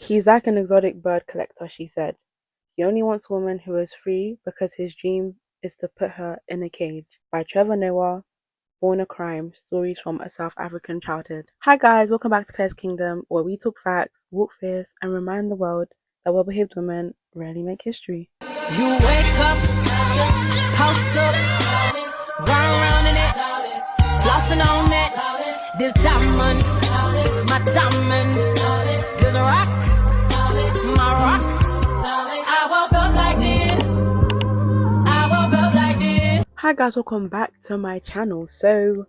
He's like an exotic bird collector, she said. He only wants a woman who is free because his dream is to put her in a cage. By Trevor Noah, Born a Crime, Stories from a South African Childhood. Hi guys, welcome back to Clare's Kingdom, where we talk facts, walk fierce, and remind the world that well-behaved women rarely make history. You wake up, house up, run around in it, flossing on it. This diamond, my diamond, this rock, my rock. I woke up like this, I woke up like this. Hi guys, welcome back to my channel. So,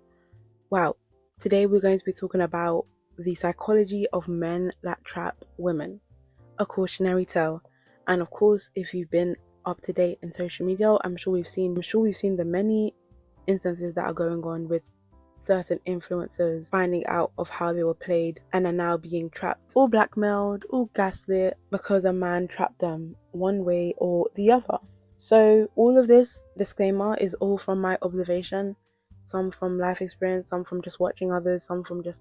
wow, today we're going to be talking about the psychology of men that trap women, a cautionary tale. And of course, if you've been up to date in social media, I'm sure we've seen the many instances that are going on with certain influencers finding out of how they were played and are now being trapped or blackmailed or gaslit because a man trapped them one way or the other. So all of this disclaimer is all from my observation, some from life experience, some from just watching others, some from just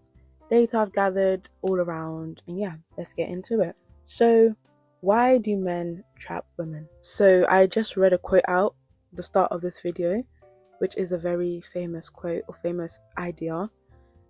data I've gathered all around. And yeah, let's get into it. So why do men trap women? So I just read a quote out at the start of this video, which is a very famous quote or famous idea,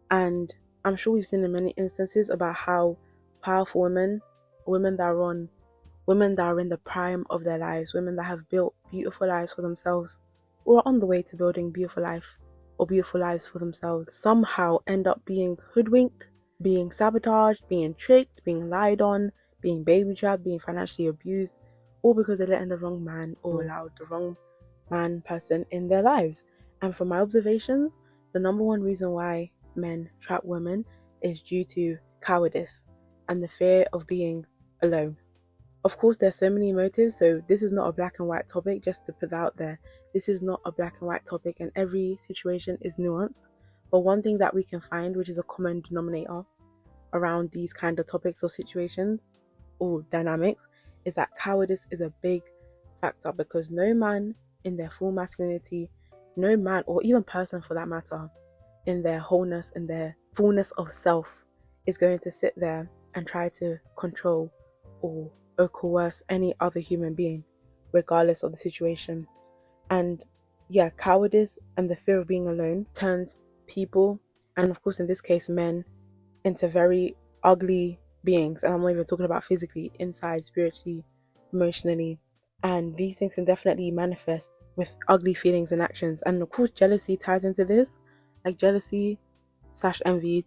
and I'm sure we've seen in many instances about how powerful women that are in the prime of their lives, women that have built beautiful lives for themselves or are on the way to building beautiful lives for themselves, somehow end up being hoodwinked, being sabotaged, being tricked, being lied on, being baby trapped, being financially abused, all because they let in the wrong man or allowed the wrong person in their lives. And from my observations, the number one reason why men trap women is due to cowardice and the fear of being alone. Of course, there's so many motives, so this is not a black and white topic, just to put that out there. This is not a black and white topic, and every situation is nuanced. But one thing that we can find, which is a common denominator around these kind of topics or situations or dynamics, is that cowardice is a big factor, because no man in their full masculinity, no man or even person for that matter, in their wholeness and their fullness of self, is going to sit there and try to control or coerce any other human being, regardless of the situation. And yeah, cowardice and the fear of being alone turns people, and of course in this case men, into very ugly beings. And I'm not even talking about physically, inside, spiritually, emotionally. And these things can definitely manifest with ugly feelings and actions. And of course, jealousy ties into this, like jealousy / envy,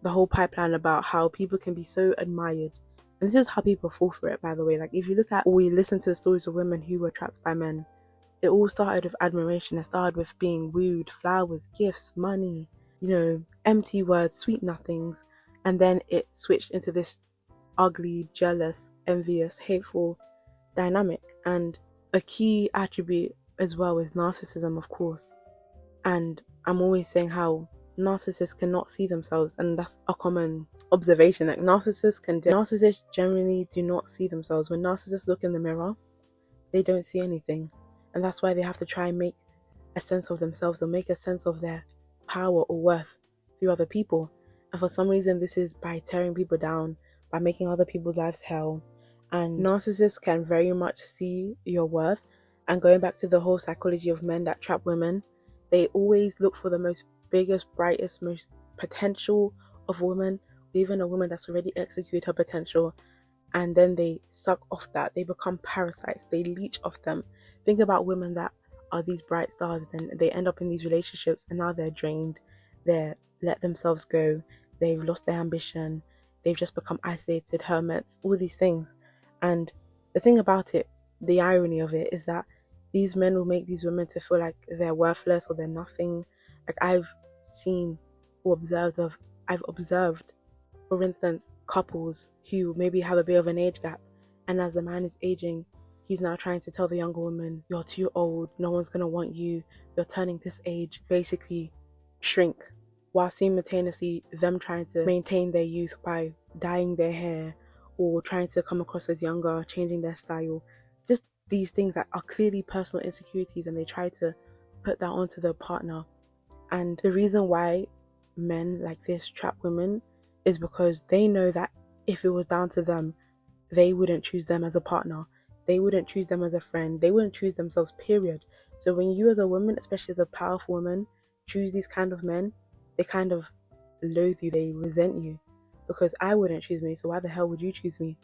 the whole pipeline about how people can be so admired. And this is how people fall for it, by the way. Like, if you look at or we listen to the stories of women who were trapped by men, it all started with admiration. It started with being wooed, flowers, gifts, money, empty words, sweet nothings. And then it switched into this ugly, jealous, envious, hateful dynamic. And a key attribute as well is narcissism, of course. And I'm always saying how narcissists cannot see themselves, and that's a common observation. Like, narcissists generally do not see themselves. When narcissists look in the mirror, they don't see anything, and that's why they have to try and make a sense of themselves or make a sense of their power or worth through other people. And for some reason, this is by tearing people down, by making other people's lives hell. And narcissists can very much see your worth. And going back to the whole psychology of men that trap women, they always look for the most biggest, brightest, most potential of women, even a woman that's already executed her potential, and then they suck off that. They become parasites, they leech off them. Think about women that are these bright stars, then they end up in these relationships and now they're drained, they're let themselves go, they've lost their ambition, they've just become isolated, hermits, all these things. And the thing about it, the irony of it, is that these men will make these women to feel like they're worthless or they're nothing. Like, I've observed, for instance, couples who maybe have a bit of an age gap, and as the man is aging, he's now trying to tell the younger woman, you're too old, no one's gonna want you, you're turning this age, basically shrink, while simultaneously them trying to maintain their youth by dyeing their hair or trying to come across as younger, changing their style. Just these things that are clearly personal insecurities, and they try to put that onto their partner. And the reason why men like this trap women is because they know that if it was down to them, they wouldn't choose them as a partner. They wouldn't choose them as a friend. They wouldn't choose themselves, period. So when you as a woman, especially as a powerful woman, choose these kind of men, they kind of loathe you, they resent you. Because I wouldn't choose me, so why the hell would you choose me?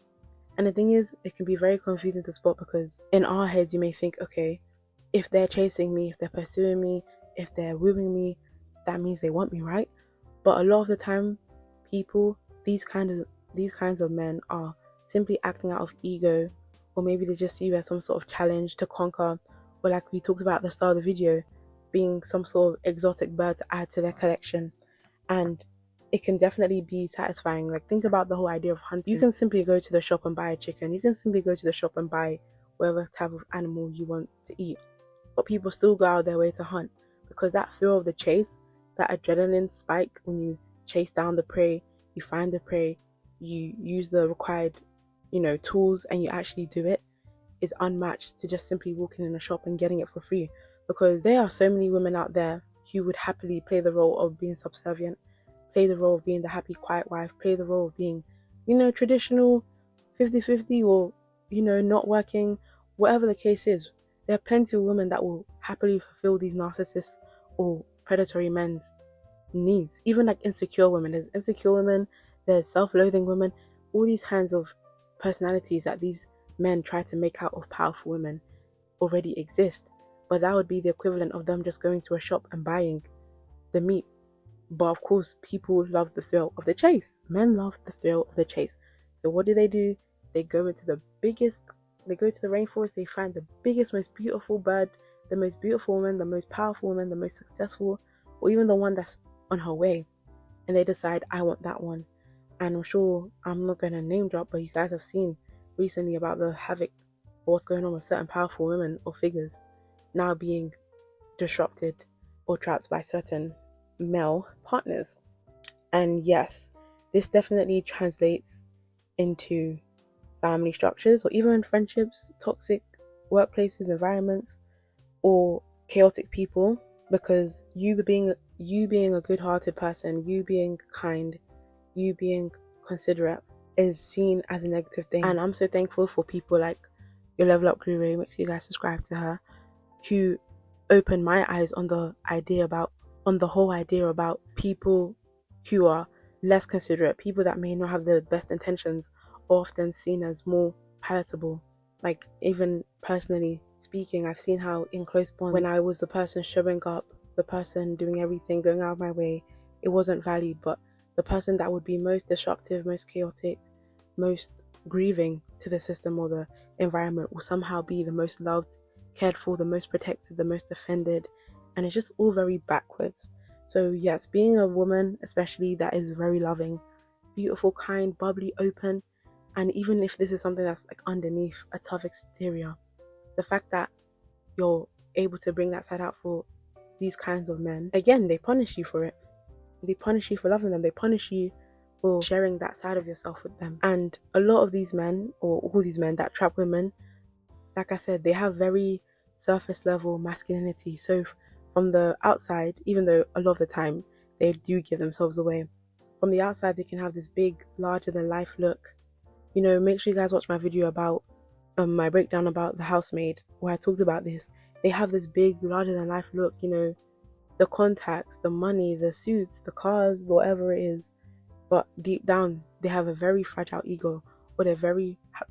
And the thing is, it can be very confusing to spot, because in our heads you may think, okay, if they're chasing me, if they're pursuing me, if they're wooing me, that means they want me, right? But a lot of the time, people, these kinds of men are simply acting out of ego, or maybe they just see you as some sort of challenge to conquer, or like we talked about at the start of the video, being some sort of exotic bird to add to their collection. And it can definitely be satisfying. Like, think about the whole idea of hunting. You can simply go to the shop and buy a chicken. You can simply go to the shop and buy whatever type of animal you want to eat. But people still go out their way to hunt, because that thrill of the chase, that adrenaline spike when you chase down the prey, you find the prey, you use the required, tools, and you actually do it, is unmatched to just simply walking in a shop and getting it for free. Because there are so many women out there who would happily play the role of being subservient, play the role of being the happy, quiet wife, play the role of being, traditional 50-50, or, not working, whatever the case is. There are plenty of women that will happily fulfill these narcissists or predatory men's needs. Even like insecure women. There's insecure women, there's self-loathing women, all these kinds of personalities that these men try to make out of powerful women already exist. But that would be the equivalent of them just going to a shop and buying the meat. But of course, people love the thrill of the chase. Men love the thrill of the chase. So what do? They go to the rainforest, they find the biggest, most beautiful bird, the most beautiful woman, the most powerful woman, the most successful, or even the one that's on her way. And they decide, I want that one. And I'm sure I'm not going to name drop, but you guys have seen recently about the havoc or what's going on with certain powerful women or figures now being disrupted or trapped by certain male partners. And yes, this definitely translates into family structures, or even friendships, toxic workplaces, environments, or chaotic people, because you being a good-hearted person, you being kind, you being considerate is seen as a negative thing. And I'm so thankful for people like your Level Up Guru, make sure you guys subscribe to her, who opened my eyes on the whole idea about people who are less considerate, people that may not have the best intentions, often seen as more palatable. Like, even personally speaking, I've seen how in close bonds, when I was the person showing up, the person doing everything, going out of my way, it wasn't valued. But the person that would be most destructive, most chaotic, most grieving to the system or the environment will somehow be the most loved, cared for, the most protected, the most defended. And it's just all very backwards. So yes, being a woman especially that is very loving, beautiful, kind, bubbly, open, and even if this is something that's like underneath a tough exterior, the fact that you're able to bring that side out for these kinds of men, again, they punish you for it. They punish you for loving them. They punish you for sharing that side of yourself with them. And a lot of these men, or all these men that trap women, like I said, they have very surface level masculinity. So from the outside, even though a lot of the time they do give themselves away, from the outside they can have this big, larger than life look. Make sure you guys watch my video about my breakdown about The Housemaid, where I talked about this. They have this big, larger than life look, the contacts, the money, the suits, the cars, whatever it is. But deep down, they have a very fragile ego, or they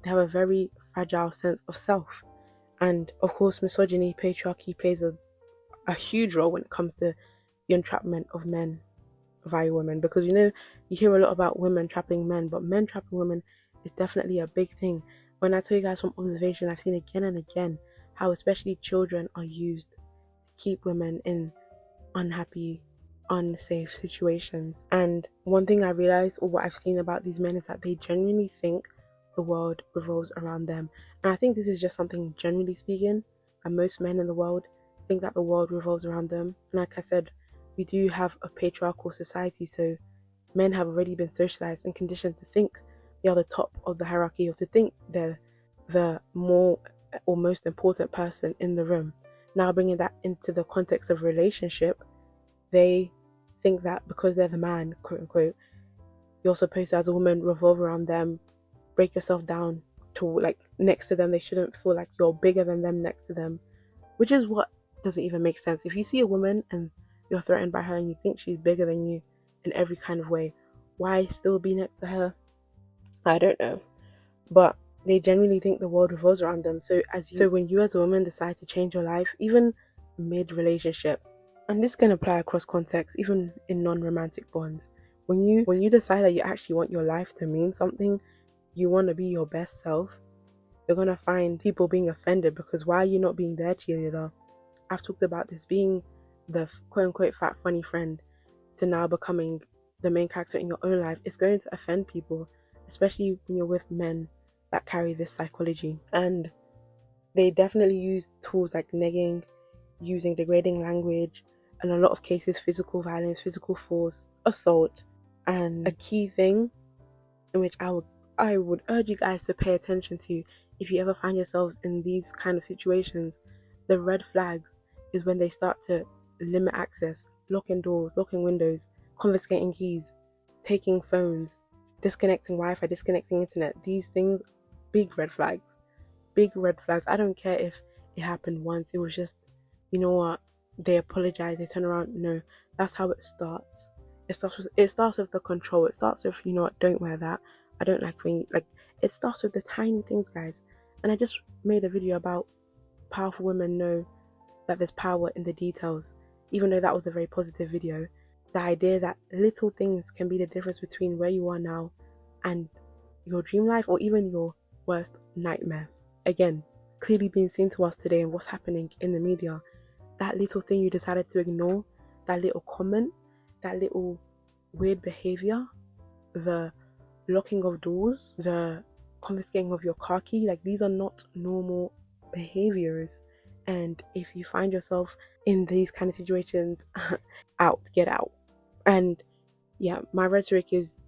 have a very fragile sense of self. And of course, misogyny, patriarchy plays a huge role when it comes to the entrapment of men via women. Because you hear a lot about women trapping men, but men trapping women is definitely a big thing. When I tell you guys from observation, I've seen again and again how especially children are used to keep women in unhappy, unsafe situations. And one thing I realized, or what I've seen about these men, is that they genuinely think the world revolves around them. And I think this is just something generally speaking, and most men in the world think that the world revolves around them. And like I said, we do have a patriarchal society, so men have already been socialized and conditioned to think they are the top of the hierarchy, or to think they're the more or most important person in the room. Now bringing that into the context of relationship, they think that because they're the man, quote unquote, you're supposed to, as a woman, revolve around them, break yourself down to like next to them. They shouldn't feel like you're bigger than them next to them, which is what doesn't even make sense. If you see a woman and you're threatened by her and you think she's bigger than you in every kind of way, why still be next to her? I don't know. But they genuinely think the world revolves around them. So when you as a woman decide to change your life, even mid-relationship, and this can apply across contexts, even in non-romantic bonds, when you decide that you actually want your life to mean something, you want to be your best self, you're going to find people being offended because why are you not being their cheerleader? I've talked about this, being the quote-unquote fat funny friend to now becoming the main character in your own life. It's going to offend people, especially when you're with men that carry this psychology. And they definitely use tools like negging, using degrading language, and in a lot of cases physical violence, physical force, assault. And a key thing in which I would urge you guys to pay attention to if you ever find yourselves in these kind of situations, the red flags is when they start to limit access, locking doors, locking windows, confiscating keys, taking phones, disconnecting Wi-Fi, disconnecting internet. These things, big red flags. Big red flags. I don't care if it happened once. It was just, you know what, they apologize, they turn around. No, that's how it starts. It starts with the control. It starts with, you know what, don't wear that. I don't like when you, like, it starts with the tiny things, guys. And I just made a video about powerful women know that there's power in the details. Even though that was a very positive video, the idea that little things can be the difference between where you are now and your dream life, or even your worst nightmare. Again, clearly being seen to us today and what's happening in the media. That little thing you decided to ignore, that little comment, that little weird behavior, the locking of doors, the confiscating of your car key, like, these are not normal behaviors. And if you find yourself in these kind of situations, get out. And yeah, my rhetoric is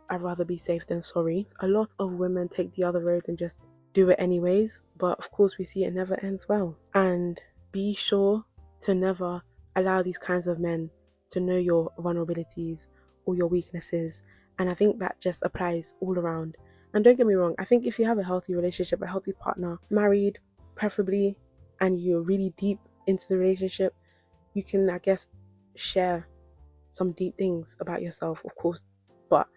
I'd rather be safe than sorry. A lot of women take the other road and just do it anyways, but of course we see it never ends well. And be sure to never allow these kinds of men to know your vulnerabilities or your weaknesses. And I think that just applies all around. And don't get me wrong, I think if you have a healthy relationship, a healthy partner, married preferably, and you're really deep into the relationship, you can, I guess, share some deep things about yourself, of course. But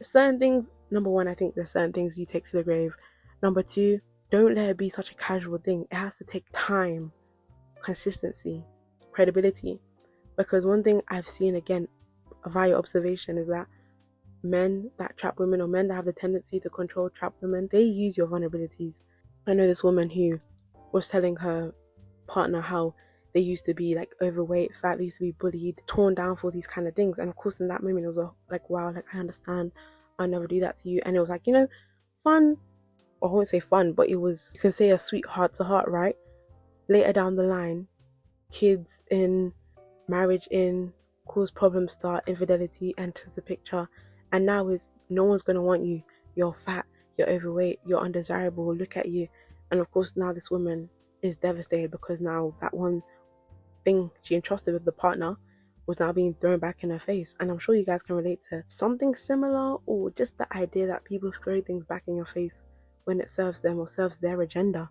certain things, number one, I think there's certain things you take to the grave. Number two, don't let it be such a casual thing. It has to take time, consistency, credibility. Because one thing I've seen, again, via observation, is that men that trap women, or men that have the tendency to control, trap women, they use your vulnerabilities. I know this woman who was telling her partner how they used to be like overweight, fat, they used to be bullied, torn down for these kind of things. And of course in that moment it was like, wow, like, I understand, I'll never do that to you. And it was like, you know, fun, or I won't say fun, but it was, you can say, a sweet heart to heart, right? Later down the line, kids in, marriage in, cause problems start, infidelity enters the picture, and now it's no one's going to want you. You're fat, you're overweight, you're undesirable, look at you. And of course now this woman is devastated because now that one thing she entrusted with the partner was now being thrown back in her face. And I'm sure you guys can relate to something similar, or just the idea that people throw things back in your face when it serves them or serves their agenda.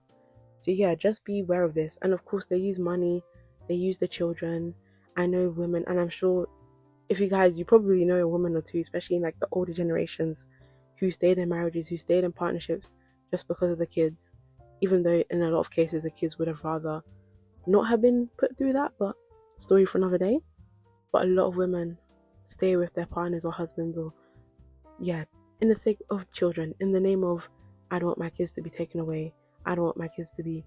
So yeah, just be aware of this. And of course they use money, they use the children. I know women, and I'm sure if you probably know a woman or two, especially in like the older generations, who stayed in marriages, who stayed in partnerships just because of the kids, even though in a lot of cases the kids would have rather not have been put through that, but story for another day. But a lot of women stay with their partners or husbands, or in the sake of children, in the name of, I don't want my kids to be taken away, I don't want my kids to be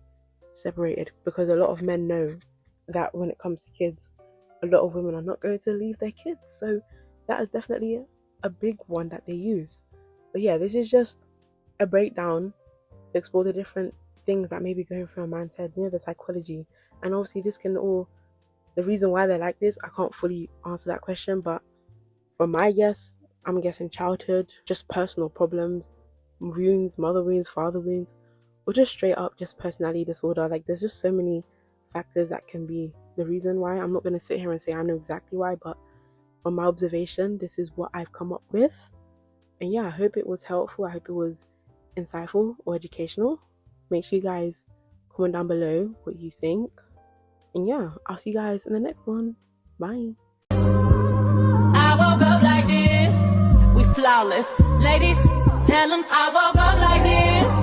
separated. Because a lot of men know that when it comes to kids, a lot of women are not going to leave their kids. So that is definitely a big one that they use. But yeah, this is just a breakdown to explore the different things that may be going through a man's head, the psychology. And obviously this can all, the reason why they're like this, I can't fully answer that question, but from my guess, I'm guessing childhood, just personal problems, wounds, mother wounds, father wounds, or just straight up just personality disorder. Like, there's just so many factors that can be the reason why. I'm not going to sit here and say I know exactly why, but from my observation, this is what I've come up with. And yeah, I hope it was helpful. I hope it was insightful or educational. Make sure you guys comment down below what you think. And yeah, I'll see you guys in the next one. Bye. I woke up like this. We flawless. Ladies, tell them I woke up like this.